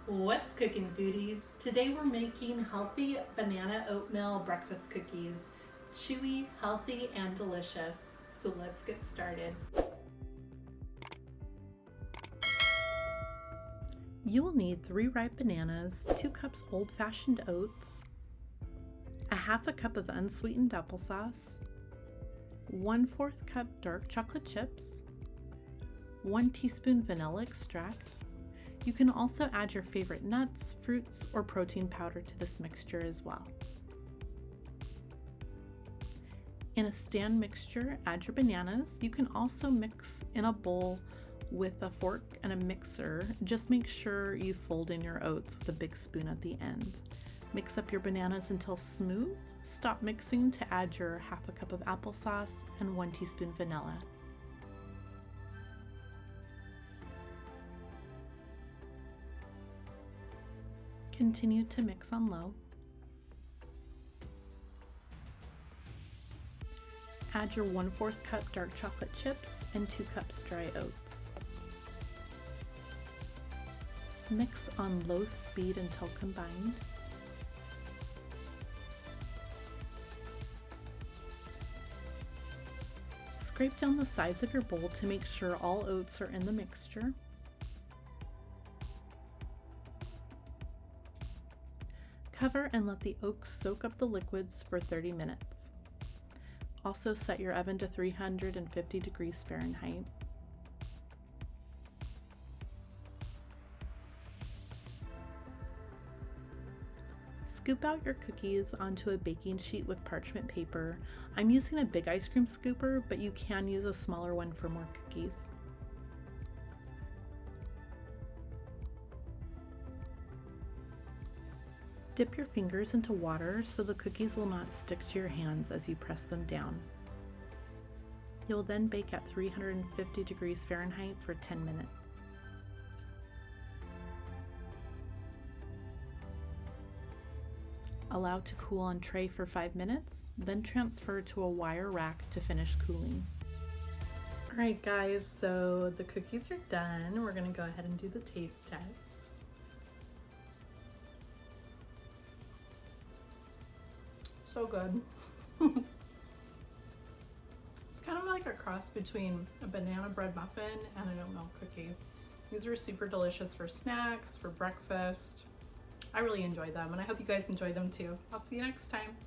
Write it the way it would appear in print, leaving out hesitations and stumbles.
What's cooking, foodies? Today we're making healthy banana oatmeal breakfast cookies. Chewy, healthy, and delicious. So let's get started. You will need 3 ripe bananas, 2 cups old-fashioned oats, a half a cup of unsweetened applesauce, 1/4 cup dark chocolate chips, 1 teaspoon vanilla extract. You can also add your favorite nuts, fruits, or protein powder to this mixture as well. In a stand mixture, add your bananas. You can also mix in a bowl with a fork and a mixer. Just make sure you fold in your oats with a big spoon at the end. Mix up your bananas until smooth. Stop mixing to add your half a cup of applesauce and 1 teaspoon vanilla. Continue to mix on low. Add your 1/4 cup dark chocolate chips and 2 cups dry oats. Mix on low speed until combined. Scrape down the sides of your bowl to make sure all oats are in the mixture. Cover and let the oats soak up the liquids for 30 minutes. Also set your oven to 350 degrees Fahrenheit. Scoop out your cookies onto a baking sheet with parchment paper. I'm using a big ice cream scooper, but you can use a smaller one for more cookies. Dip your fingers into water so the cookies will not stick to your hands as you press them down. You'll then bake at 350 degrees Fahrenheit for 10 minutes. Allow to cool on tray for 5 minutes, then transfer to a wire rack to finish cooling. Alright guys, so the cookies are done. We're going to go ahead and do the taste test. So good. It's kind of like a cross between a banana bread muffin and an oatmeal cookie. These are super delicious for snacks, for breakfast. I really enjoy them, and I hope you guys enjoy them too. I'll see you next time.